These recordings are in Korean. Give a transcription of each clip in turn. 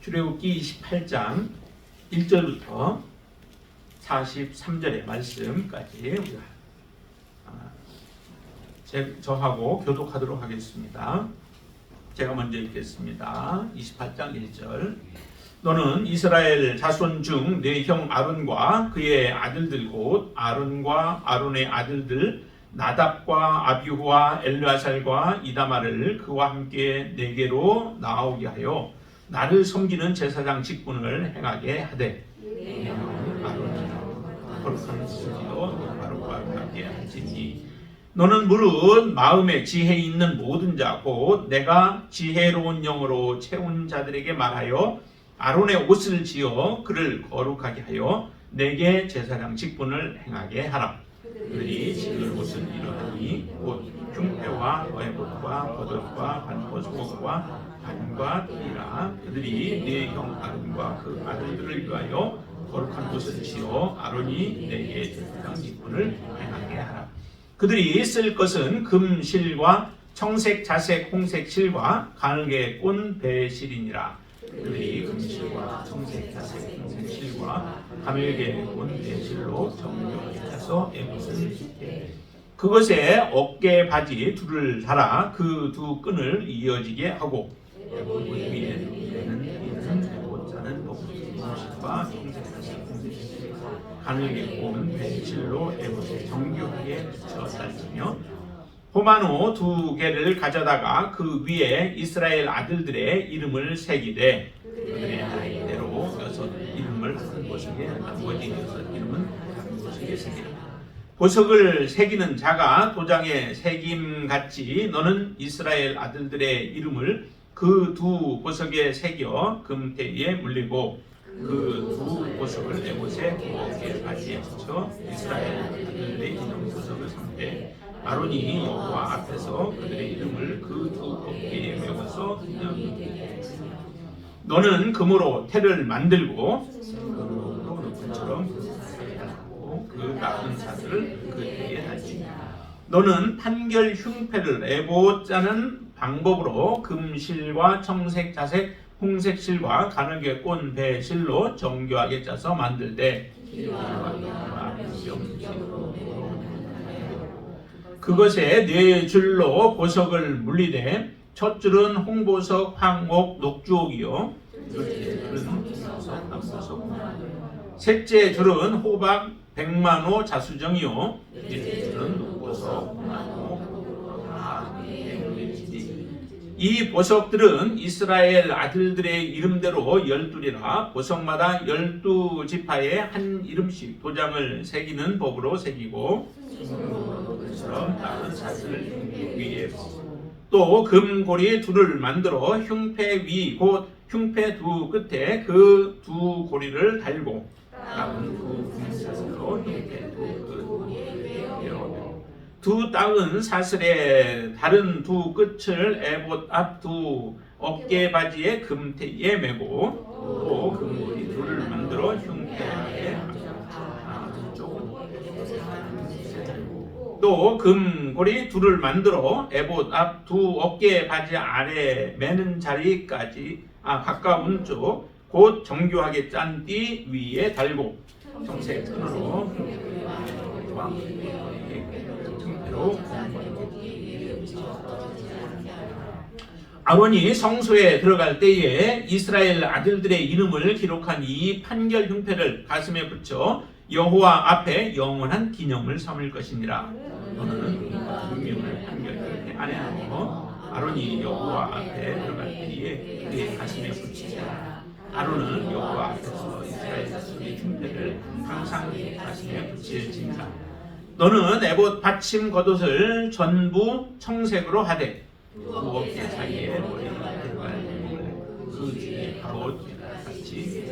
출애굽기 28장 1절부터 43절의 말씀까지 우리가 저하고 교독하도록 하겠습니다. 제가 먼저 읽겠습니다. 28장 1절. 너는 이스라엘 자손 중 네 형 아론과 그의 아들들 곧 아론과 아론의 아들들 나답과 아비후와 엘르아살과 이다마를 그와 함께 내게로 나오게 하여 나를 섬기는 제사장 직분을 행하게 하되 아론이나 거룩한 스지도 바로와 함께 하지니 너는 무릇 마음에 지혜 있는 모든 자 곧 내가 지혜로운 영으로 채운 자들에게 말하여 아론의 옷을 지어 그를 거룩하게 하여 내게 제사장 직분을 행하게 하라. 그들이 지을 옷을 이루더니 곧 흉패와 에봇과 겉옷과 반포속옷과 반과 띠라. 그들이 네 형 아론과 그 아들들을 위하여 거룩한 옷을 지어 아론이 내게 제사장 직분을 행하게 하라. 그들이 쓸 것은 금실과 청색, 자색, 홍색 실과 가늘게 꼰 배실이니라. 그들이 금실과 청색, 자색, 홍색 실과 가늘게 꼰 배실로 정교하게 짜서 에봇을 입게 그것에 어깨 바지 둘을 달아 그 두 끈을 이어지게 하고 에봇 위에는 에봇자는 녹색과 청색, 자색, 홍색 실 가늘게 꼰 배실로 에봇에 정교하게 붙여 달지며 호마노 두 개를 가져다가 그 위에 이스라엘 아들들의 이름을 새기되 그들의 나이대로 여섯 이름을 한 보석에 나머지 여섯 이름은 다른 보석에 새기라. 보석을 새기는 자가 도장에 새김같이 너는 이스라엘 아들들의 이름을 그 두 보석에 새겨 금태에 물리고 그 두 보석을 에봇의 어깨 바지에 붙여 이스라엘 아들들의 이름 보석을 삼되 아론이 여호와 앞에서 그들의 이름을 그 두 어깨에 메워서 너는 금으로 태를 만들고 금으로 높은처럼 하게 하고 그 나쁜 사슬을 그 태에 달지. 너는 판결 흉패를 에봇 짜는 방법으로 금실과 청색, 자색, 홍색 실과 가늘게 꼰 배실로 정교하게 짜서 만들되 그것에 네 줄로 보석을 물리되 첫 줄은 홍보석, 황옥, 녹주옥이요 둘째 줄은 김보석, 남보석 셋째 줄은 호박, 백만호, 자수정이요 넷째 줄은 녹보석, 홍만호, 이 보석들은 이스라엘 아들들의 이름대로 12이라 보석마다 12지파에 한 이름씩 도장을 새기는 법으로 새기고 그처럼 다른 사슬 위에 또 금고리 둘을 만들어 흉패 위 곧 흉패 두 끝에 그 두 고리를 달고 다른 두 사슬로 흉패 두 땅은 사슬의 다른 두 끝을 에봇 앞 두 어깨 바지의 금태에 메고 또 금고리 둘을 만들어 흉패에 또 금고리 둘을 만들어 에봇 앞 두 어깨 바지 아래 매는 자리까지 가까운 쪽 곧 정교하게 짠 띠 위에 달고 청색 끈으로 아론이 성소에 들어갈 때에 이스라엘 아들들의 이름을 기록한 이 판결 흉패를 가슴에 붙여 여호와 앞에 영원한 기념을 삼을 것이니라. 너는 분명을 판결 흉패 안에 하고 아론이 여호와 앞에 들어갈 때에 그의 가슴에 붙이자. 아론은 여호와 앞에서 이스라엘 자손의 흉패를 항상 가슴에 붙일지니라. 너는 에봇 받침 겉옷을 전부 청색으로 하되 두 어깨 사이에 머리를 들어갈 그 뒤에 겉 같이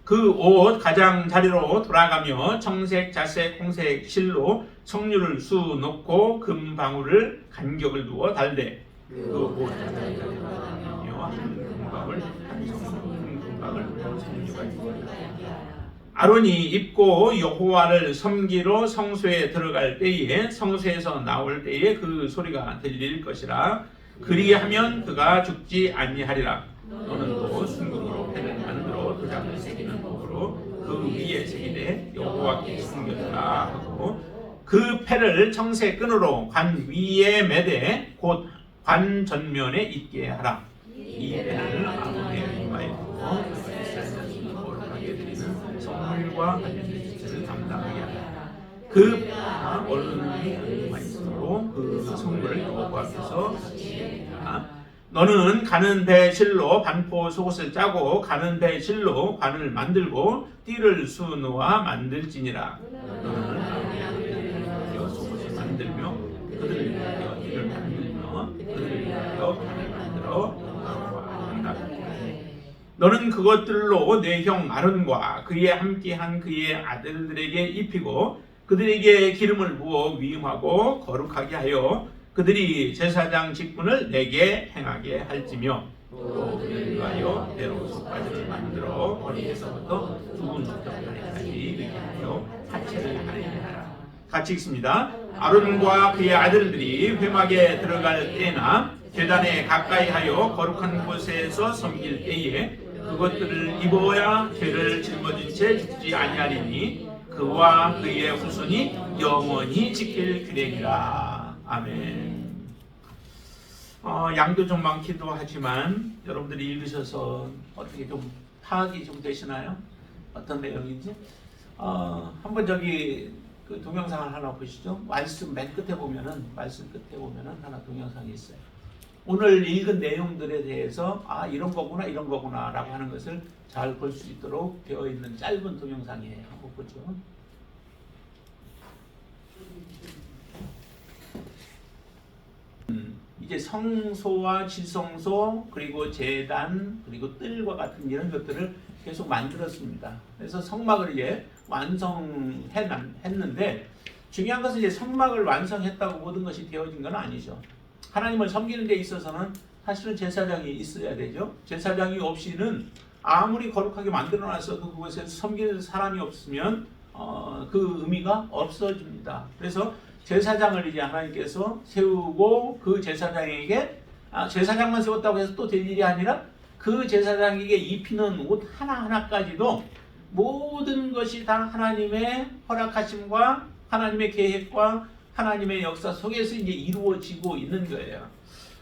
그 옷 가장 자리로 돌아가며 청색, 자색, 홍색 실로 석류를 수 놓고 금방울을 간격을 두어 달되 그 옷 가장 자리로 돌아가며 한 금방울 한 금방울 석류가 있으리라. 아론이 입고 여호와를 섬기러 성소에 들어갈 때에 성소에서 나올 때에 그 소리가 들릴 것이라. 그리하면 그가 죽지 아니하리라. 너는 또 순금으로 패를 만들어 도장을 새기는 법으로 그 위에 새기되 여호와께 숨겨두라 하고 그 패를 청새 끈으로 관 위에 매되 곧 관 전면에 있게 하라. 이 패를 아론의 이마에 두고 이스라엘 거룩하게 드리는 성물과 관련된 짓을 담당하게 하라. 그 패가 얼룩이 많이 있도록 그 성물을 여호와 앞에서 지키라. 너는 가는 배 실로 반포 속옷을 짜고 가는 배 실로 관을 만들고 띠를 수놓아 만들지니라. 너는 아론의 속옷을 만들며 그들을 위하여 띠를 만들며 그들을 위하여 관을 만들어 너는 그것들로 내 형 아론과 그에 함께한 그의 아들들에게 입히고 그들에게 기름을 부어 위임하고 거룩하게 하여 그들이 제사장 직분을 내게 행하게 할지며 또 그들을 위하여 배로 속바지를 만들어 허리에서부터 두근 넉적다리까지 이르게 하여 하체를 가리게 하라. 같이 읽습니다. 아론과 그의 아들들이 회막에 들어갈 때나 제단에 가까이 하여 거룩한 곳에서 섬길 때에 그것들을 입어야 죄를 짊어진 채 죽지 아니하리니 그와 그의 후손이 영원히 지킬 규례니라. 아멘. 양도 좀 많기도 하지만 여러분들이 읽으셔서 어떻게 좀 파악이 좀 되시나요? 어떤 내용인지? 한번 저기 그 동영상을 하나 보시죠. 말씀 맨 끝에 보면은 하나 동영상이 있어요. 오늘 읽은 내용들에 대해서 이런 거구나라고 하는 것을 잘 볼 수 있도록 되어 있는 짧은 동영상이에요. 한번 보죠. 이제 성소와 지성소 그리고 제단 그리고 뜰과 같은 이런 것들을 계속 만들었습니다. 그래서 성막을 이제 완성했는데 중요한 것은 이제 성막을 완성했다고 모든 것이 되어진 건 아니죠. 하나님을 섬기는 데 있어서는 사실은 제사장이 있어야 되죠. 제사장이 없이는 아무리 거룩하게 만들어놨어도 그것에서 섬기는 사람이 없으면 그 의미가 없어집니다. 그래서 제사장을 이제 하나님께서 세우고 그 제사장에게 제사장만 세웠다고 해서 또 될 일이 아니라 그 제사장에게 입히는 옷 하나하나까지도 모든 것이 다 하나님의 허락하심과 하나님의 계획과 하나님의 역사 속에서 이제 이루어지고 있는 거예요.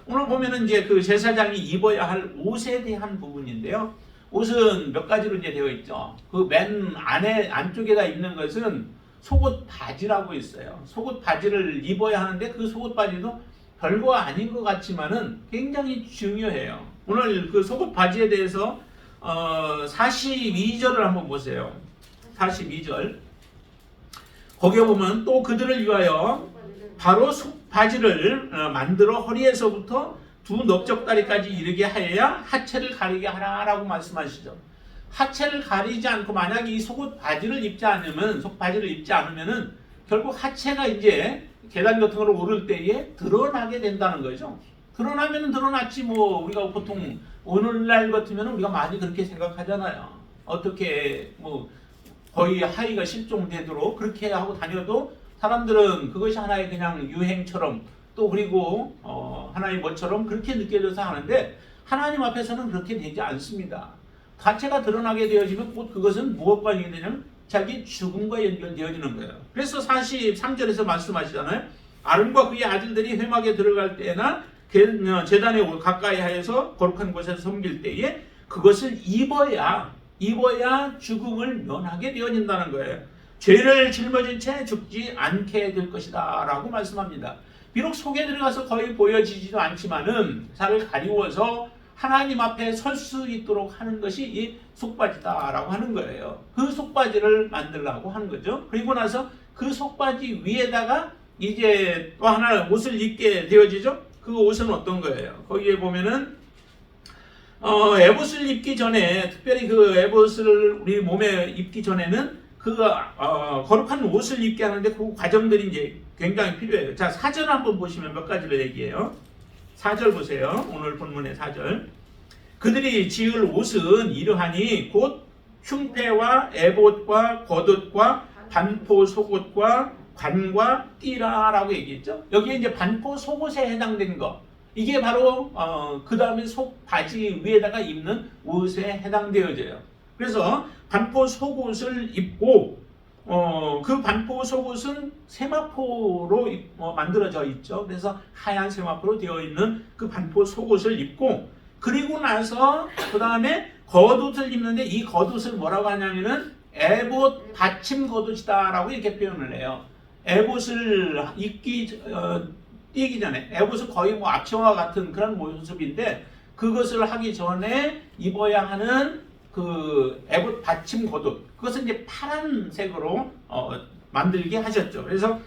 오늘 보면은 이제 그 제사장이 입어야 할 옷에 대한 부분인데요. 옷은 몇 가지로 이제 되어 있죠. 그 맨 안쪽에다 입는 것은 속옷 바지라고 있어요. 속옷 바지를 입어야 하는데 그 속옷 바지도 별거 아닌 것 같지만은 굉장히 중요해요. 오늘 그 속옷 바지에 대해서 42절을 한번 보세요. 42절. 거기에 보면 또 그들을 위하여 바로 속 바지를 만들어 허리에서부터 두 넓적다리까지 이르게 하여야 하체를 가리게 하라라고 말씀하시죠. 하체를 가리지 않고 만약에 이 속옷 바지를 입지 않으면은 결국 하체가 이제 계단 같은 걸 오를 때에 드러나게 된다는 거죠. 드러나면은 드러났지 뭐 우리가 보통 오늘날 같으면 우리가 많이 그렇게 생각하잖아요. 어떻게 뭐 거의 하의가 실종되도록 그렇게 하고 다녀도 사람들은 그것이 하나의 그냥 유행처럼 또 그리고 하나의 뭐처럼 그렇게 느껴져서 하는데 하나님 앞에서는 그렇게 되지 않습니다. 가체가 드러나게 되어지면 곧 그것은 무엇과 연결되냐면 자기 죽음과 연결되어지는 거예요. 그래서 43절에서 말씀하시잖아요. 아론과 그의 아들들이 회막에 들어갈 때나 제단에 가까이 하여서 거룩한 곳에서 섬길 때에 그것을 입어야 죽음을 면하게 되어진다는 거예요. 죄를 짊어진 채 죽지 않게 될 것이다 라고 말씀합니다. 비록 속에 들어가서 거의 보여지지도 않지만은 살을 가리워서 하나님 앞에 설 수 있도록 하는 것이 이 속바지다라고 하는 거예요. 그 속바지를 만들라고 하는 거죠. 그리고 나서 그 속바지 위에다가 이제 또 하나 옷을 입게 되어지죠. 그 옷은 어떤 거예요? 거기에 보면은 에봇을 입기 전에 특별히 그 에봇을 우리 몸에 입기 전에는 그 거룩한 옷을 입게 하는데 그 과정들이 이제 굉장히 필요해요. 자, 4절 한번 보시면 몇 가지를 얘기해요. 4절 보세요. 오늘 본문의 4절. 그들이 지을 옷은 이러하니 곧 흉패와 에봇과 겉옷과 반포 속옷과 관과 띠라라고 얘기했죠. 여기에 이제 반포 속옷에 해당된 거. 이게 바로 그 다음에 속 바지 위에다가 입는 옷에 해당되어져요. 그래서 반포 속옷을 입고 그 반포 속옷은 세마포로 만들어져 있죠. 그래서 하얀 세마포로 되어 있는 그 반포 속옷을 입고 그리고 나서 그 다음에 겉옷을 입는데 이 겉옷을 뭐라고 하냐면은 에봇 받침 겉옷이다라고 이렇게 표현을 해요. 에봇을 띄기 전에 에봇은 거의 뭐 앞치마 같은 그런 모습인데 그것을 하기 전에 입어야 하는 그 에봇 받침 겉옷 그것은 이제 파란색으로 만들게 하셨죠. 그래서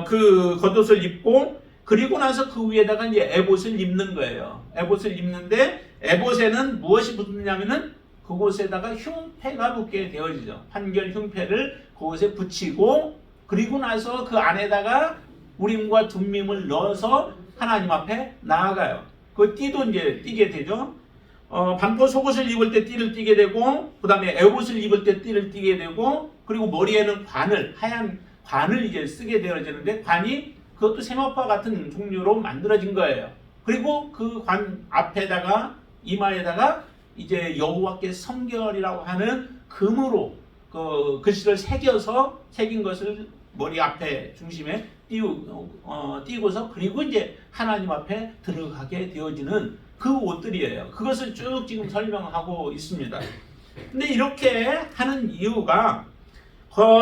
그 겉옷을 입고 그리고 나서 그 위에다가 이제 에봇을 입는 거예요. 에봇을 입는데 에봇에는 무엇이 붙느냐면은 그곳에다가 흉패가 붙게 되어지죠. 판결 흉패를 그곳에 붙이고 그리고 나서 그 안에다가 우림과 둠밈을 넣어서 하나님 앞에 나아가요. 그 띠도 이제 띠게 되죠. 반포 속옷을 입을 때 띠를 띠게 되고 그 다음에 에봇을 입을 때 띠를 띠게 되고 그리고 머리에는 관을 하얀 관을 이제 쓰게 되어지는데 관이 그것도 세마포와 같은 종류로 만들어진 거예요. 그리고 그 관 앞에다가 이마에다가 이제 여호와께 성결이라고 하는 금으로 그 글씨를 새긴 것을 머리 앞에 중심에 띄고서 그리고 이제 하나님 앞에 들어가게 되어지는 그 옷들이에요. 그것을 쭉 지금 설명하고 있습니다. 근데 이렇게 하는 이유가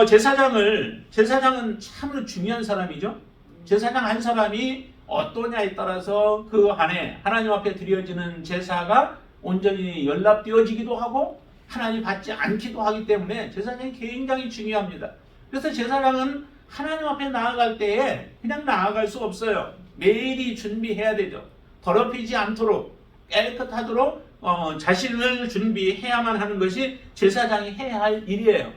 제사장은 참으로 중요한 사람이죠. 제사장 한 사람이 어떠냐에 따라서 그 안에 하나님 앞에 드려지는 제사가 온전히 연락되어지기도 하고 하나님 받지 않기도 하기 때문에 제사장이 굉장히 중요합니다. 그래서 제사장은 하나님 앞에 나아갈 때에 그냥 나아갈 수 없어요. 매일이 준비해야 되죠. 더럽히지 않도록 깨끗하도록 자신을 준비해야만 하는 것이 제사장이 해야 할 일이에요.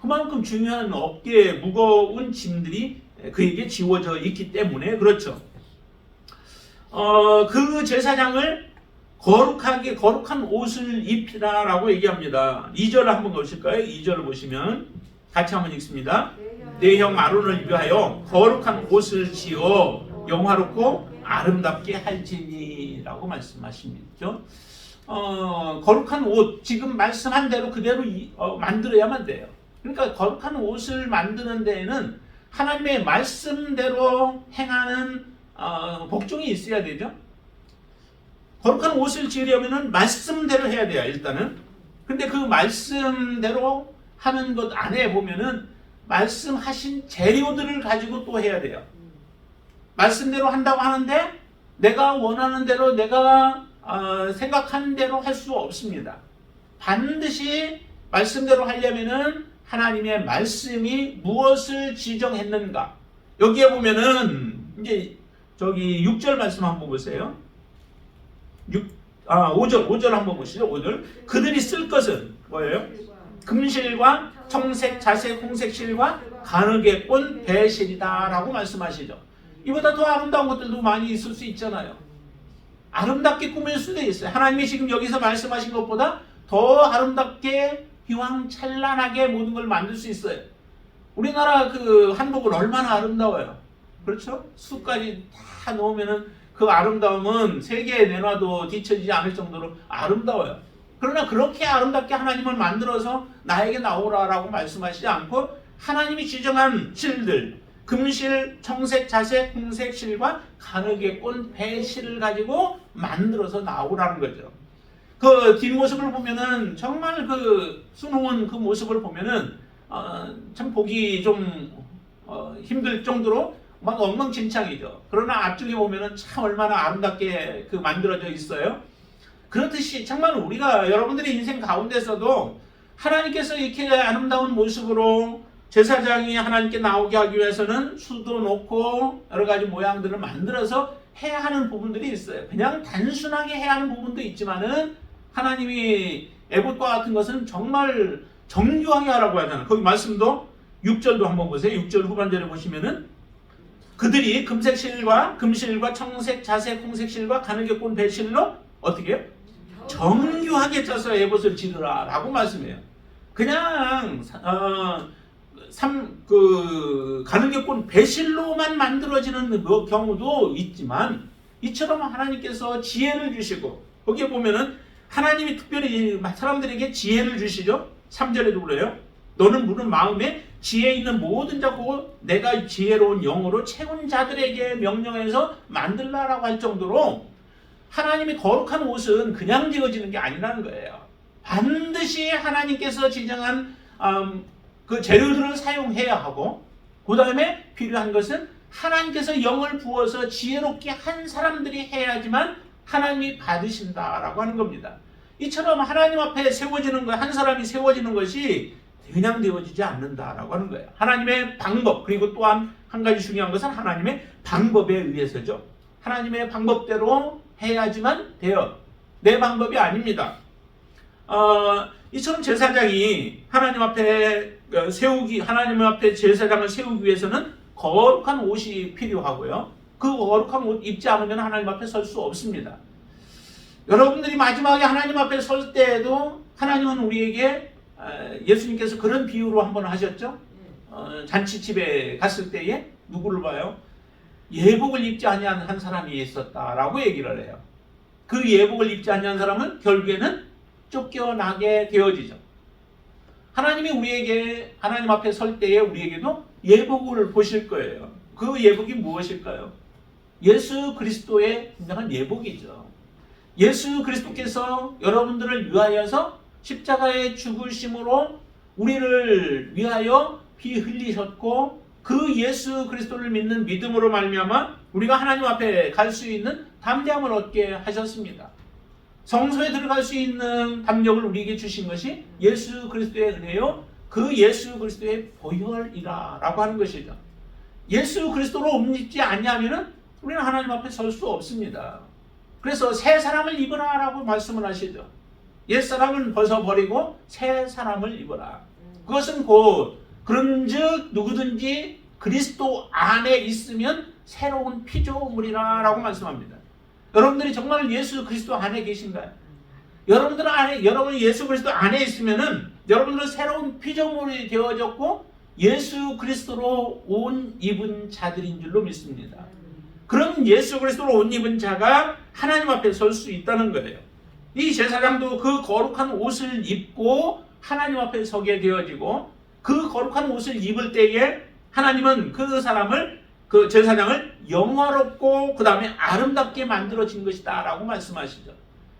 그만큼 중요한 어깨에 무거운 짐들이 그에게 지워져 있기 때문에 그렇죠. 그 제사장을 거룩한 옷을 입히라라고 얘기합니다. 2절 한번 보실까요? 2절을 보시면 같이 한번 읽습니다. 내 형 아론을 위하여 거룩한 옷을 지어 영화롭고 아름답게 할지니라고 말씀하십니다. 거룩한 옷 지금 말씀한 대로 그대로 만들어야만 돼요. 그러니까 거룩한 옷을 만드는 데에는 하나님의 말씀대로 행하는 복종이 있어야 되죠. 거룩한 옷을 지으려면 말씀대로 해야 돼요. 일단은. 근데 그 말씀대로 하는 것 안에 보면은 말씀하신 재료들을 가지고 또 해야 돼요. 말씀대로 한다고 하는데 내가 원하는 대로 내가 생각하는 대로 할 수 없습니다. 반드시 말씀대로 하려면은 하나님의 말씀이 무엇을 지정했는가. 여기에 보면은 이제 저기 6절 말씀 한번 보세요. 5절 한번 보시죠. 5절. 그들이 쓸 것은 뭐예요? 금실과 청색, 자색, 홍색 실과 가늘게 꼰 배실이다라고 말씀하시죠. 이보다 더 아름다운 것들도 많이 있을 수 있잖아요. 아름답게 꾸밀 수도 있어요. 하나님이 지금 여기서 말씀하신 것보다 더 아름답게 휘황찬란하게 모든 걸 만들 수 있어요. 우리나라 그 한복은 얼마나 아름다워요. 그렇죠? 수까지 다 넣으면은 그 아름다움은 세계에 내놔도 뒤처지지 않을 정도로 아름다워요. 그러나 그렇게 아름답게 하나님을 만들어서 나에게 나오라라고 말씀하시지 않고 하나님이 지정한 실들, 금실, 청색, 자색, 홍색 실과 가늘게 꼰 배실을 가지고 만들어서 나오라는 거죠. 그 뒷모습을 보면은 정말 그 수놓은 그 모습을 보면은 참 보기 좀 힘들 정도로 막 엉망진창이죠. 그러나 앞쪽에 보면은 참 얼마나 아름답게 그 만들어져 있어요. 그렇듯이 정말 우리가 여러분들의 인생 가운데서도 하나님께서 이렇게 아름다운 모습으로 제사장이 하나님께 나오게 하기 위해서는 수도 놓고 여러 가지 모양들을 만들어서 해야 하는 부분들이 있어요. 그냥 단순하게 해야 하는 부분도 있지만은 하나님이 에봇과 같은 것은 정말 정교하게 하라고 하잖아요. 거기 말씀도 6절도 한번 보세요. 6절 후반절에 보시면은 그들이 금색실과 금실과 청색, 자색, 홍색실과 가늘게 꼰 배실로 어떻게 해요? 정교하게 짜서 에봇을 지르라 라고 말씀해요. 그냥 가늘게 꼰 배실로만 만들어지는 그 경우도 있지만 이처럼 하나님께서 지혜를 주시고, 거기에 보면은 하나님이 특별히 사람들에게 지혜를 주시죠. 3절에도 그래요. 너는 물은 마음에 지혜 있는 모든 자고 내가 지혜로운 영으로 채운 자들에게 명령해서 만들라라고 할 정도로, 하나님이 거룩한 옷은 그냥 지어지는 게 아니라는 거예요. 반드시 하나님께서 지정한 그 재료들을 사용해야 하고, 그 다음에 필요한 것은 하나님께서 영을 부어서 지혜롭게 한 사람들이 해야지만 하나님이 받으신다라고 하는 겁니다. 이처럼 하나님 앞에 세워지는 것, 한 사람이 세워지는 것이 그냥 되어지지 않는다라고 하는 거예요. 하나님의 방법, 그리고 또한 한 가지 중요한 것은 하나님의 방법에 의해서죠. 하나님의 방법대로 해야지만 돼요. 내 방법이 아닙니다. 이처럼 제사장이 하나님 앞에 하나님 앞에 제사장을 세우기 위해서는 거룩한 옷이 필요하고요. 그 거룩한 옷 입지 않으면 하나님 앞에 설 수 없습니다. 여러분들이 마지막에 하나님 앞에 설 때에도 하나님은 우리에게, 예수님께서 그런 비유로 한번 하셨죠. 잔치집에 갔을 때에 누구를 봐요? 예복을 입지 아니한 한 사람이 있었다라고 얘기를 해요. 그 예복을 입지 아니한 사람은 결국에는 쫓겨나게 되어지죠. 하나님이 우리에게 하나님 앞에 설 때에 우리에게도 예복을 보실 거예요. 그 예복이 무엇일까요? 예수 그리스도의 분명한 예복이죠. 예수 그리스도께서 여러분들을 위하여서 십자가의 죽으심으로 우리를 위하여 피 흘리셨고, 그 예수 그리스도를 믿는 믿음으로 말미암아 우리가 하나님 앞에 갈 수 있는 담대함을 얻게 하셨습니다. 성소에 들어갈 수 있는 담력을 우리에게 주신 것이 예수 그리스도의 은혜요, 그 예수 그리스도의 보혈이라 라고 하는 것이죠. 예수 그리스도로 옷 입지 않냐면은 우리는 하나님 앞에 설 수 없습니다. 그래서 새 사람을 입으라 라고 말씀을 하시죠. 옛 사람은 벗어버리고 새 사람을 입어라. 그것은 곧 그런즉 누구든지 그리스도 안에 있으면 새로운 피조물이라 라고 말씀합니다. 여러분들이 정말 예수 그리스도 안에 계신가요? 여러분이 예수 그리스도 안에 있으면은 여러분들은 새로운 피조물이 되어졌고 예수 그리스도로 옷 입은 자들인 줄로 믿습니다. 그런 예수 그리스도로 옷 입은 자가 하나님 앞에 설 수 있다는 거예요. 이 제사장도 그 거룩한 옷을 입고 하나님 앞에 서게 되어지고, 그 거룩한 옷을 입을 때에 하나님은 그 사람을, 그 제사장을 영화롭고 그 다음에 아름답게 만들어진 것이다 라고 말씀하시죠.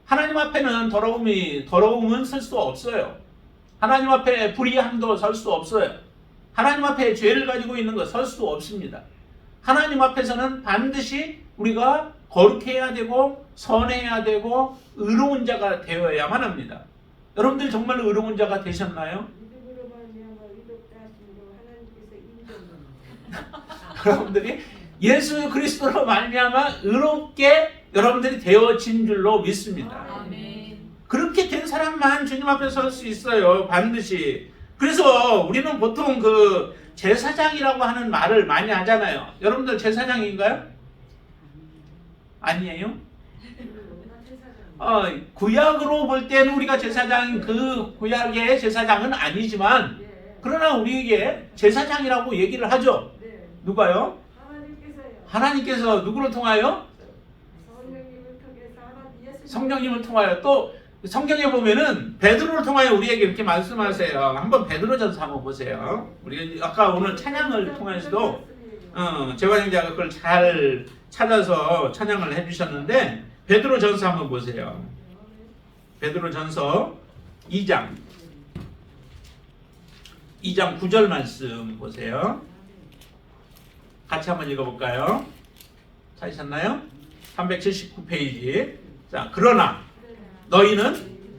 하나님 앞에는 더러움은 설 수 없어요. 하나님 앞에 불의함도 설 수 없어요. 하나님 앞에 죄를 가지고 있는 것 설 수 없습니다. 하나님 앞에서는 반드시 우리가 거룩해야 되고 선해야 되고 의로운 자가 되어야만 합니다. 여러분들 정말 의로운 자가 되셨나요? 여러분들이 예수 그리스도로 말미암아 의롭게 여러분들이 되어진 줄로 믿습니다. 아멘. 그렇게 된 사람만 주님 앞에 설 수 있어요. 반드시. 그래서 우리는 보통 그 제사장이라고 하는 말을 많이 하잖아요. 여러분들 제사장인가요? 아니에요? 구약으로 볼 때는 우리가 제사장인 그 구약의 제사장은 아니지만, 그러나 우리에게 제사장이라고 얘기를 하죠. 누가요? 하나님께서 누구를 통하여? 성령님을 통하여. 또 성경에 보면은 베드로를 통하여 우리에게 이렇게 말씀하세요. 한번 베드로전서 한번 보세요. 우리 아까 오늘 찬양을 통해서도 재관형제가 그걸 잘 찾아서 찬양을 해주셨는데, 베드로전서 한번 보세요. 베드로전서 2장 9절 말씀 보세요. 같이 한번 읽어볼까요? 찾으셨나요? 379페이지. 자, 그러나 너희는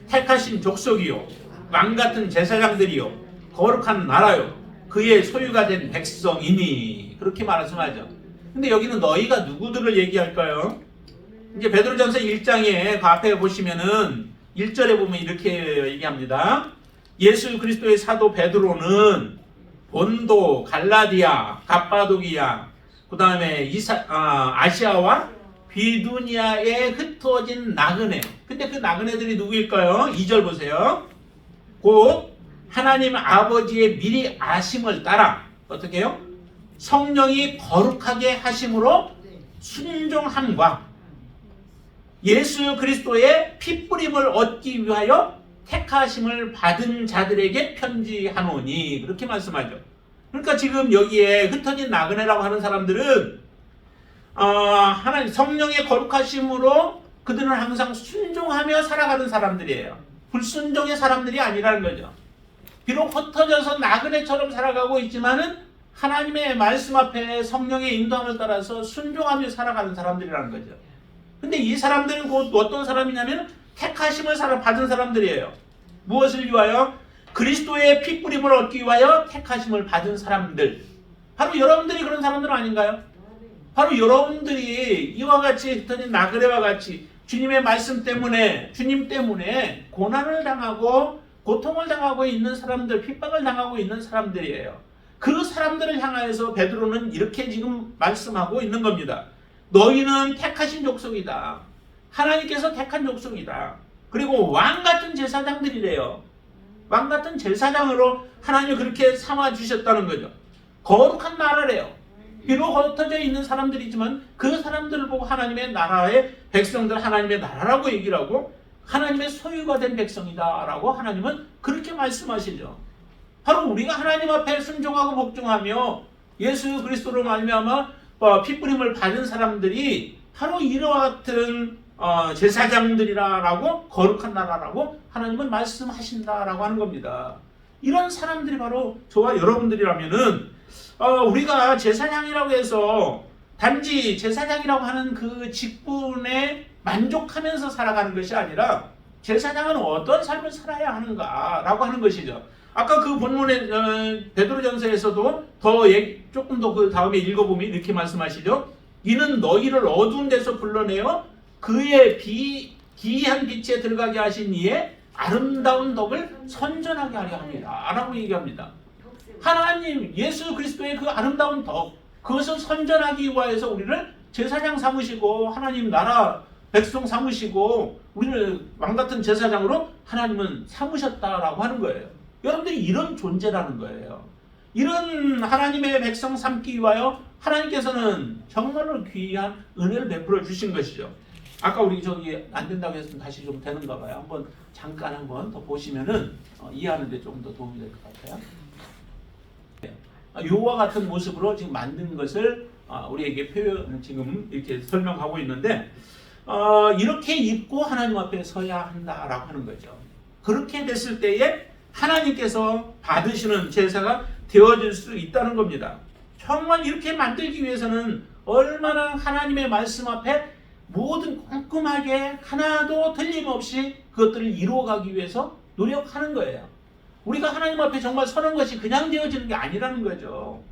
택하신 족속이요 왕같은 제사장들이요 거룩한 나라요 그의 소유가 된 백성이니, 그렇게 말씀하죠. 근데 여기는 너희가 누구들을 얘기할까요? 이제 베드로전서 1장에 그 앞에 보시면은 1절에 보면 이렇게 얘기합니다. 예수 그리스도의 사도 베드로는 본도, 갈라디아, 갑바도기아, 그 다음에 아시아와 비두니아에 흩어진 나그네. 근데 그 나그네들이 누구일까요? 2절 보세요. 곧 하나님 아버지의 미리 아심을 따라 어떻게 해요? 성령이 거룩하게 하심으로 순종함과 예수 그리스도의 핏뿌림을 얻기 위하여 택하심을 받은 자들에게 편지하노니 그렇게 말씀하죠. 그러니까 지금 여기에 흩어진 나그네라고 하는 사람들은 하나님 성령의 거룩하심으로 그들은 항상 순종하며 살아가는 사람들이에요. 불순종의 사람들이 아니라는 거죠. 비록 흩어져서 나그네처럼 살아가고 있지만은 하나님의 말씀 앞에 성령의 인도함을 따라서 순종하며 살아가는 사람들이라는 거죠. 근데 이 사람들은 곧 어떤 사람이냐면 택하심을 받은 사람들이에요. 무엇을 위하여? 그리스도의 핏뿌림을 얻기 위하여 택하심을 받은 사람들. 바로 여러분들이 그런 사람들 아닌가요? 바로 여러분들이 이와 같이 흩어진 나그네와 같이 주님의 말씀 때문에, 주님 때문에 고난을 당하고 고통을 당하고 있는 사람들, 핍박을 당하고 있는 사람들이에요. 그 사람들을 향하여서 베드로는 이렇게 지금 말씀하고 있는 겁니다. 너희는 택하신 족속이다. 하나님께서 택한 족속이다. 그리고 왕같은 제사장들이래요. 왕같은 제사장으로 하나님이 그렇게 삼아주셨다는 거죠. 거룩한 나라래요. 비록 흩어져 있는 사람들이지만 그 사람들을 보고 하나님의 나라의 백성들, 하나님의 나라라고 얘기를 하고 하나님의 소유가 된 백성이다 라고 하나님은 그렇게 말씀하시죠. 바로 우리가 하나님 앞에 순종하고 복종하며 예수 그리스도로 말미암아 핏부림을 받은 사람들이 바로 이와 같은 제사장들이라고 거룩한 나라라고 하나님은 말씀하신다라고 하는 겁니다. 이런 사람들이 바로 저와 여러분들이라면은 우리가 제사장이라고 해서 단지 제사장이라고 하는 그 직분에 만족하면서 살아가는 것이 아니라 제사장은 어떤 삶을 살아야 하는가라고 하는 것이죠. 아까 그 본문의 베드로전서에서도 조금 더 그 다음에 읽어보면 이렇게 말씀하시죠. 이는 너희를 어두운 데서 불러내어 그의 기이한 빛에 들어가게 하신 이의 아름다운 덕을 선전하게 하려 합니다 라고 얘기합니다. 하나님 예수 그리스도의 그 아름다운 덕, 그것을 선전하기 위해서 우리를 제사장 삼으시고 하나님 나라 백성 삼으시고 우리를 왕같은 제사장으로 하나님은 삼으셨다라고 하는 거예요. 여러분들이 이런 존재라는 거예요. 이런 하나님의 백성 삼기 위하여 하나님께서는 정말로 귀한 은혜를 베풀어 주신 것이죠. 아까 우리 저기 안 된다고 했으면 다시 좀 되는가 봐요. 한번 잠깐 한번 더 보시면은 이해하는 데 조금 더 도움이 될 것 같아요. 요와 같은 모습으로 지금 만든 것을 우리에게 지금 이렇게 설명하고 있는데 이렇게 입고 하나님 앞에 서야 한다라고 하는 거죠. 그렇게 됐을 때에 하나님께서 받으시는 제사가 되어질 수 있다는 겁니다. 정말 이렇게 만들기 위해서는 얼마나 하나님의 말씀 앞에 모든 꼼꼼하게 하나도 틀림없이 그것들을 이루어가기 위해서 노력하는 거예요. 우리가 하나님 앞에 정말 서는 것이 그냥 되어지는 게 아니라는 거죠.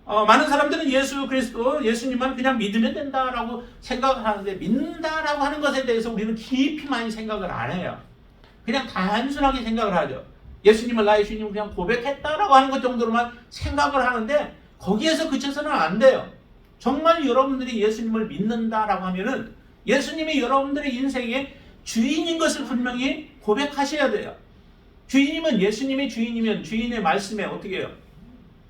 많은 사람들은 예수 그리스도, 예수님만 그냥 믿으면 된다라고 생각을 하는데 믿는다라고 하는 것에 대해서 우리는 깊이 많이 생각을 안 해요. 그냥 단순하게 생각을 하죠. 예수님을 나의 주님을 그냥 고백했다라고 하는 것 정도로만 생각을 하는데 거기에서 그쳐서는 안 돼요. 정말 여러분들이 예수님을 믿는다라고 하면은 예수님이 여러분들의 인생의 주인인 것을 분명히 고백하셔야 돼요. 주인이면 예수님이 주인이면 주인의 말씀에 어떻게 해요?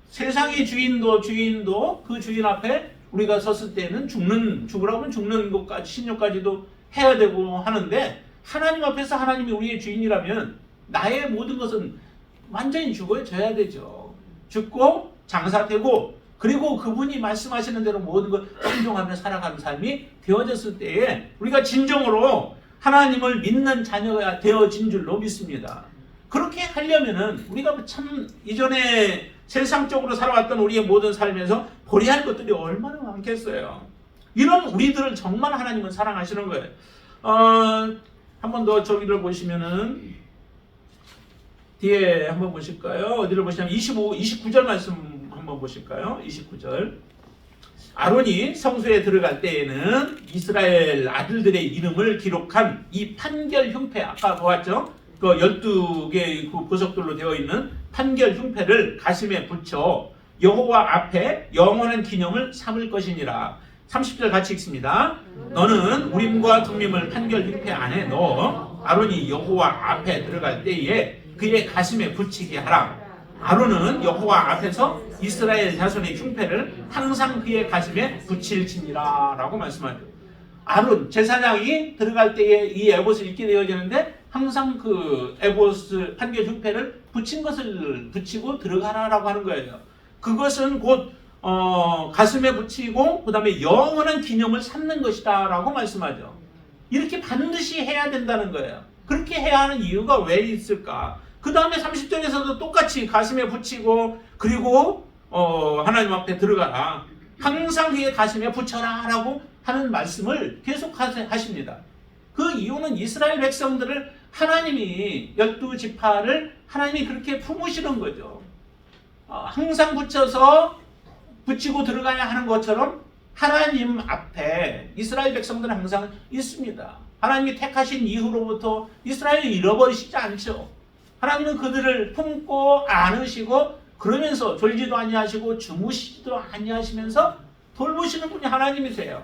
세상의 주인도 그 주인 앞에 우리가 섰을 때는 죽으라고 하면 죽는 것까지 신료까지도 해야 되고 하는데 하나님 앞에서 하나님이 우리의 주인이라면 나의 모든 것은 완전히 죽어져야 되죠. 죽고 장사되고 그리고 그분이 말씀하시는 대로 모든 걸 순종하며 살아가는 삶이 되어졌을 때에 우리가 진정으로 하나님을 믿는 자녀가 되어진 줄로 믿습니다. 그렇게 하려면은 우리가 참 이전에 세상적으로 살아왔던 우리의 모든 삶에서 버려야 할 것들이 얼마나 많겠어요. 이런 우리들을 정말 하나님은 사랑하시는 거예요. 한 번 더 저기를 보시면은 뒤에 한번 보실까요? 어디를 보시냐면 29절 말씀 한번 보실까요? 29절. 아론이 성소에 들어갈 때에는 이스라엘 아들들의 이름을 기록한 이 판결 흉패, 아까 보았죠? 그 12개의 그 보석들로 되어 있는 판결 흉패를 가슴에 붙여 여호와 앞에 영원한 기념을 삼을 것이니라. 30절 같이 읽습니다. 너는 우림과 둠밈을 판결 흉패 안에 넣어 아론이 여호와 앞에 들어갈 때에 그의 가슴에 붙이게 하라. 아론은 여호와 앞에서 이스라엘 자손의 흉패를 항상 그의 가슴에 붙일지니라 라고 말씀하죠. 아론 제사장이 들어갈 때에 이 에봇을 입게 되어지는데 항상 그 에봇을 판결 흉패를 붙인 것을 붙이고 들어가라라고 하는 거예요. 그것은 곧 가슴에 붙이고 그 다음에 영원한 기념을 삼는 것이다 라고 말씀하죠. 이렇게 반드시 해야 된다는 거예요. 그렇게 해야 하는 이유가 왜 있을까? 그 다음에 30절에서도 똑같이 가슴에 붙이고 그리고 하나님 앞에 들어가라. 항상 그의 가슴에 붙여라 라고 하는 말씀을 계속 하십니다. 그 이유는 이스라엘 백성들을 하나님이 12지파를 하나님이 그렇게 품으시는 거죠. 항상 붙이고 들어가야 하는 것처럼 하나님 앞에 이스라엘 백성들은 항상 있습니다. 하나님이 택하신 이후로부터 이스라엘을 잃어버리시지 않죠. 하나님은 그들을 품고 안으시고 그러면서 졸지도 아니하시고 주무시지도 아니하시면서 돌보시는 분이 하나님이세요.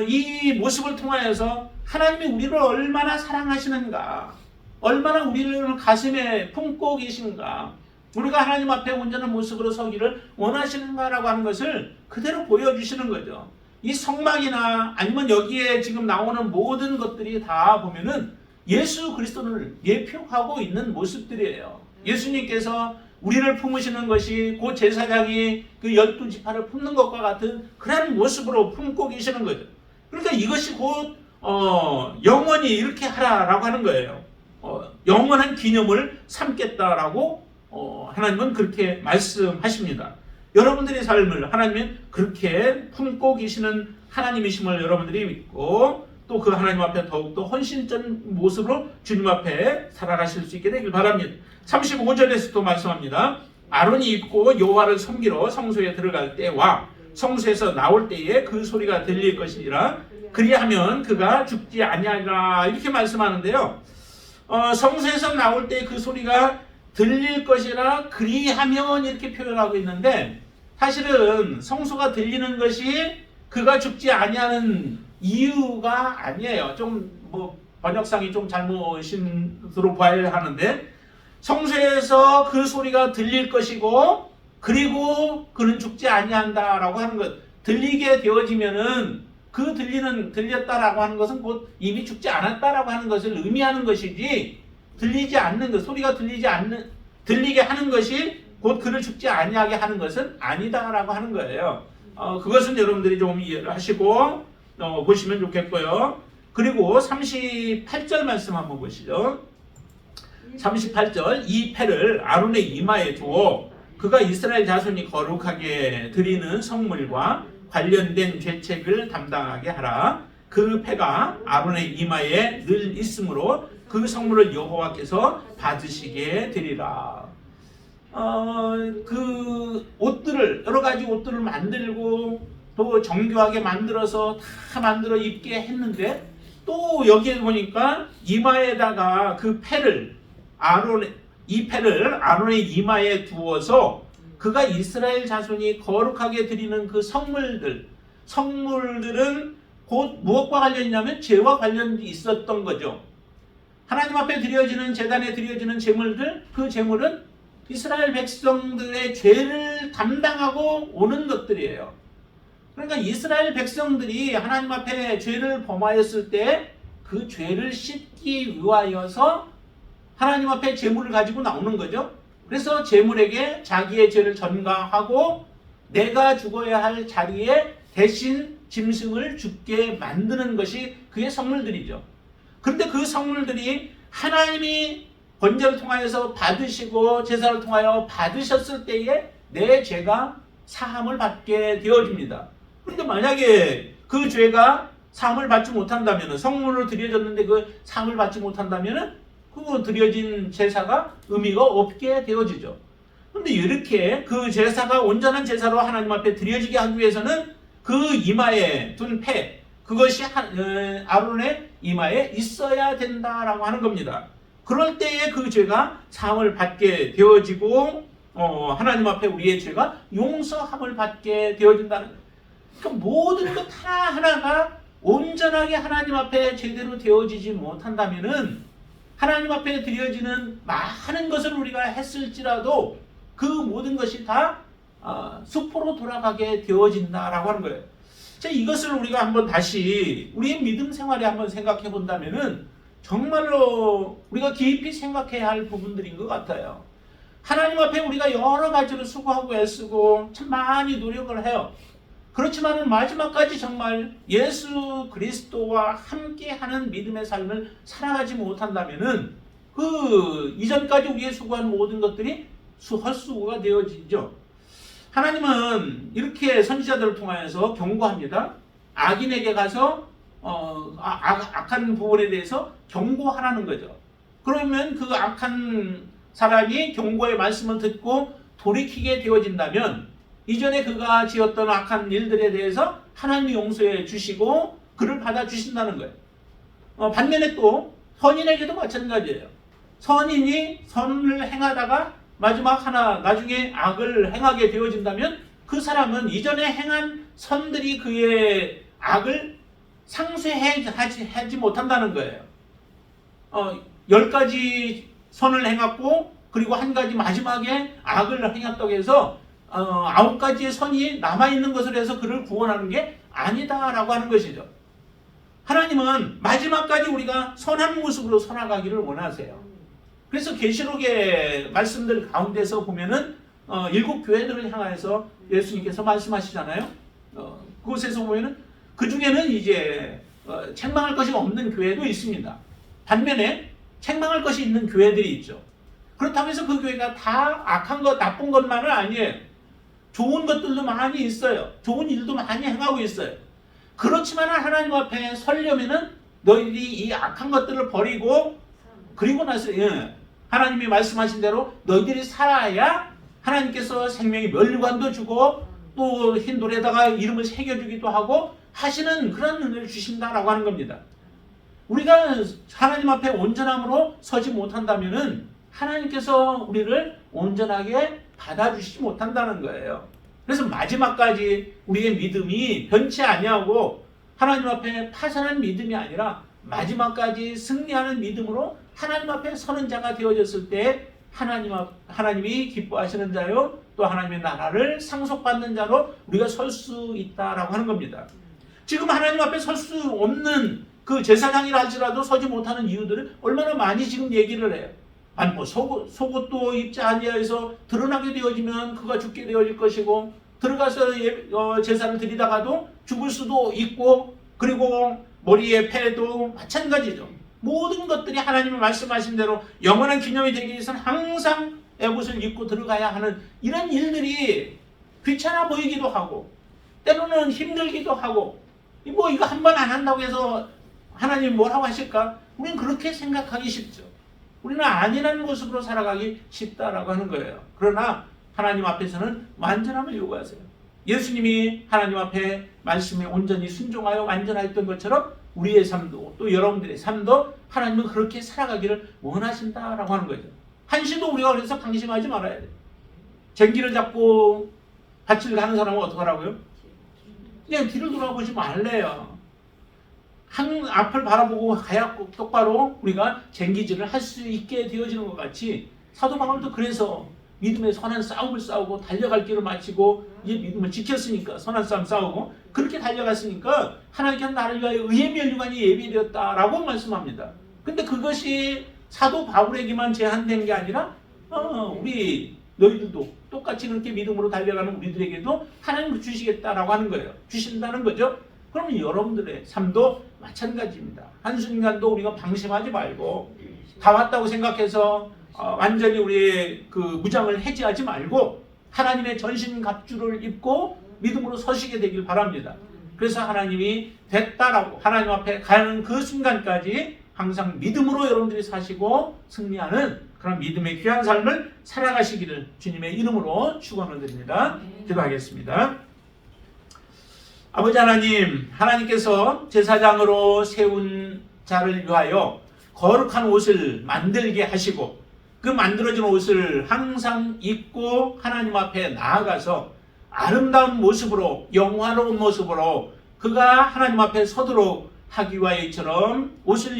이 모습을 통하여서 하나님이 우리를 얼마나 사랑하시는가, 얼마나 우리를 가슴에 품고 계신가, 우리가 하나님 앞에 온전한 모습으로 서기를 원하시는가라고 하는 것을 그대로 보여주시는 거죠. 이 성막이나 아니면 여기에 지금 나오는 모든 것들이 다 보면은 예수 그리스도를 예표하고 있는 모습들이에요. 예수님께서 우리를 품으시는 것이 곧 제사장이 그 12지파를 품는 것과 같은 그런 모습으로 품고 계시는 거죠. 그러니까 이것이 곧 영원히 이렇게 하라라고 하는 거예요. 영원한 기념을 삼겠다라고 하나님은 그렇게 말씀하십니다. 여러분들의 삶을 하나님은 그렇게 품고 계시는 하나님이심을 여러분들이 믿고 또 그 하나님 앞에 더욱더 헌신적인 모습으로 주님 앞에 살아가실 수 있게 되길 바랍니다. 35절에서 또 말씀합니다. 아론이 입고 여호와를 섬기러 성소에 들어갈 때와 성소에서 나올 때에 그 소리가 들릴 것이니라. 그리하면 그가 죽지 아니하리라. 이렇게 말씀하는데요. 성소에서 나올 때 그 소리가 들릴 것이라 그리하면 이렇게 표현하고 있는데 사실은 성소가 들리는 것이 그가 죽지 아니하는 이유가 아니에요. 좀 번역상이 좀 잘못으로 봐야 하는데 성소에서 그 소리가 들릴 것이고 그리고 그는 죽지 아니한다라고 하는 것, 들리게 되어지면은 그 들렸다라고 하는 것은 곧 이미 죽지 않았다라고 하는 것을 의미하는 것이지, 들리지 않는 것, 소리가 들리게 하는 것이 곧 그를 죽지 아니하게 하는 것은 아니다라고 하는 거예요. 그것은 여러분들이 좀 이해를 하시고 보시면 좋겠고요. 그리고 38절 말씀 한번 보시죠. 38절, 이 패를 아론의 이마에 두어 그가 이스라엘 자손이 거룩하게 드리는 성물과 관련된 죄책을 담당하게 하라. 그 패가 아론의 이마에 늘 있으므로 그 성물을 여호와께서 받으시게 되리라. 그 옷들을, 여러 가지 옷들을 만들고 또 정교하게 만들어서 다 만들어 입게 했는데 또 여기에 보니까 이마에다가 그 패를 이 패를 아론의 이마에 두어서 그가 이스라엘 자손이 거룩하게 드리는 그 성물들은 곧 무엇과 관련이냐면 죄와 관련이 있었던 거죠. 하나님 앞에 드려지는, 제단에 드려지는 제물들, 그 제물은 이스라엘 백성들의 죄를 담당하고 오는 것들이에요. 그러니까 이스라엘 백성들이 하나님 앞에 죄를 범하였을 때 그 죄를 씻기 위하여서 하나님 앞에 제물을 가지고 나오는 거죠. 그래서 제물에게 자기의 죄를 전가하고 내가 죽어야 할 자리에 대신 짐승을 죽게 만드는 것이 그의 성물들이죠. 그런데 그 성물들이 하나님이 번제를 통하여서 받으시고 제사를 통하여 받으셨을 때에 내 죄가 사함을 받게 되어집니다. 그런데 만약에 그 죄가 사함을 받지 못한다면, 성물로 드려졌는데 그 사함을 받지 못한다면 그 드려진 제사가 의미가 없게 되어지죠. 그런데 이렇게 그 제사가 온전한 제사로 하나님 앞에 드려지게 하기 위해서는 그 이마에 둔 패, 그것이 아론의 이마에 있어야 된다라고 하는 겁니다. 그럴 때에 그 죄가 사함을 받게 되어지고 하나님 앞에 우리의 죄가 용서함을 받게 되어진다는 거예요. 그러니까 모든 것 하나하나가 온전하게 하나님 앞에 제대로 되어지지 못한다면은 하나님 앞에 드려지는 많은 것을 우리가 했을지라도 그 모든 것이 다 수포로 돌아가게 되어진다라고 하는 거예요. 자, 이것을 우리가 한번 다시 우리의 믿음 생활에 한번 생각해 본다면은 정말로 우리가 깊이 생각해야 할 부분들인 것 같아요. 하나님 앞에 우리가 여러 가지로 수고하고 애쓰고 참 많이 노력을 해요. 그렇지만 마지막까지 정말 예수 그리스도와 함께하는 믿음의 삶을 살아가지 못한다면은 그 이전까지 우리의 수고한 모든 것들이 헛수고가 되어지죠. 하나님은 이렇게 선지자들을 통하여서 경고합니다. 악인에게 가서 악한 부분에 대해서 경고하라는 거죠. 그러면 그 악한 사람이 경고의 말씀을 듣고 돌이키게 되어진다면 이전에 그가 지었던 악한 일들에 대해서 하나님이 용서해 주시고 그를 받아주신다는 거예요. 반면에 또 선인에게도 마찬가지예요. 선인이 선을 행하다가 나중에 악을 행하게 되어진다면 그 사람은 이전에 행한 선들이 그의 악을 상쇄하지 못한다는 거예요. 10가지 선을 행했고 그리고 한 가지 마지막에 악을 행했다고 해서 9가지의 선이 남아있는 것을 해서 그를 구원하는 게 아니다라고 하는 것이죠. 하나님은 마지막까지 우리가 선한 모습으로 살아가기를 원하세요. 그래서 계시록의 말씀들 가운데서 보면은 7 교회들을 향하여서 예수님께서 말씀하시잖아요. 그곳에서 보면은 그 중에는 이제 책망할 것이 없는 교회도 있습니다. 반면에 책망할 것이 있는 교회들이 있죠. 그렇다고 해서 그 교회가 다 악한 것, 나쁜 것만은 아니에요. 좋은 것들도 많이 있어요. 좋은 일도 많이 행하고 있어요. 그렇지만 하나님 앞에 서려면은 너희들이 이 악한 것들을 버리고 그리고 나서 하나님이 말씀하신 대로 너희들이 살아야 하나님께서 생명의 면류관도 주고 또 흰 돌에다가 이름을 새겨주기도 하고 하시는 그런 은혜를 주신다라고 하는 겁니다. 우리가 하나님 앞에 온전함으로 서지 못한다면은 하나님께서 우리를 온전하게 받아주시지 못한다는 거예요. 그래서 마지막까지 우리의 믿음이 변치 아니하고 하나님 앞에 파산한 믿음이 아니라 마지막까지 승리하는 믿음으로 하나님 앞에 서는 자가 되어졌을 때 하나님이 기뻐하시는 자요 또 하나님의 나라를 상속받는 자로 우리가 설 수 있다라고 하는 겁니다. 지금 하나님 앞에 설 수 없는 그 제사장이라 할지라도 서지 못하는 이유들을 얼마나 많이 지금 얘기를 해요. 아니 뭐 속옷도 입지 아니하여서 드러나게 되어지면 그가 죽게 되어질 것이고 들어가서 제사를 드리다가도 죽을 수도 있고 그리고 머리에 패도 마찬가지죠. 모든 것들이 하나님이 말씀하신 대로 영원한 기념이 되기 위해서는 항상 에봇을 입고 들어가야 하는 이런 일들이 귀찮아 보이기도 하고 때로는 힘들기도 하고 뭐 이거 한 번 안 한다고 해서 하나님 뭐라고 하실까? 우리는 그렇게 생각하기 쉽죠. 우리는 안일한 모습으로 살아가기 쉽다라고 하는 거예요. 그러나 하나님 앞에서는 완전함을 요구하세요. 예수님이 하나님 앞에 말씀에 온전히 순종하여 완전하였던 것처럼 우리의 삶도 또 여러분들의 삶도 하나님은 그렇게 살아가기를 원하신다라고 하는 거죠. 한시도 우리가 그래서 방심하지 말아야 돼요. 쟁기를 잡고 밭을 가는 사람은 어떻게 하라고요? 그냥 뒤를 돌아보지 말래요. 앞을 바라보고 가야 똑바로 우리가 쟁기질을 할 수 있게 되어지는 것 같이 사도 바울도 그래서 믿음의 선한 싸움을 싸우고 달려갈 길을 마치고 이제 믿음을 지켰으니까 선한 싸움 싸우고 그렇게 달려갔으니까 하나님께서 나를 위하여 의의 면류관이 예비되었다라고 말씀합니다. 근데 그것이 사도 바울에게만 제한된 게 아니라 우리 너희들도 똑같이 그렇게 믿음으로 달려가는 우리들에게도 하나님 주시겠다라고 하는 거예요. 주신다는 거죠. 그러면 여러분들의 삶도 마찬가지입니다. 한순간도 우리가 방심하지 말고 다 왔다고 생각해서 완전히 우리의 그 무장을 해제하지 말고 하나님의 전신갑주를 입고 믿음으로 서시게 되길 바랍니다. 그래서 하나님이 됐다라고 하나님 앞에 가는 그 순간까지 항상 믿음으로 여러분들이 사시고 승리하는 그런 믿음의 귀한 삶을 살아가시기를 주님의 이름으로 축원을 드립니다. 기도하겠습니다. 아버지 하나님, 하나님께서 제사장으로 세운 자를 위하여 거룩한 옷을 만들게 하시고 그 만들어진 옷을 항상 입고 하나님 앞에 나아가서 아름다운 모습으로 영화로운 모습으로 그가 하나님 앞에 서도록 하기 위하여 이처럼 옷을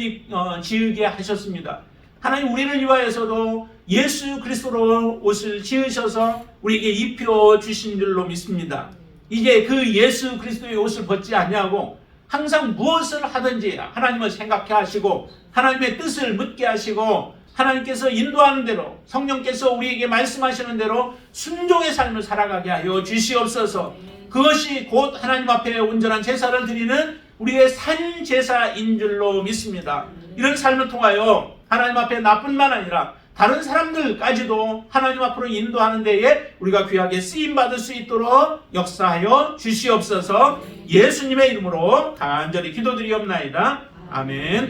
지으게 하셨습니다. 하나님 우리를 위하여서도 예수 그리스도로 옷을 지으셔서 우리에게 입혀 주신 줄로 믿습니다. 이제 그 예수 그리스도의 옷을 벗지 아니하고 항상 무엇을 하든지 하나님을 생각해 하시고 하나님의 뜻을 묻게 하시고 하나님께서 인도하는 대로 성령께서 우리에게 말씀하시는 대로 순종의 삶을 살아가게 하여 주시옵소서. 그것이 곧 하나님 앞에 온전한 제사를 드리는 우리의 산 제사인 줄로 믿습니다. 이런 삶을 통하여 하나님 앞에 나뿐만 아니라 다른 사람들까지도 하나님 앞으로 인도하는 데에 우리가 귀하게 쓰임받을 수 있도록 역사하여 주시옵소서. 예수님의 이름으로 간절히 기도드리옵나이다. 아멘.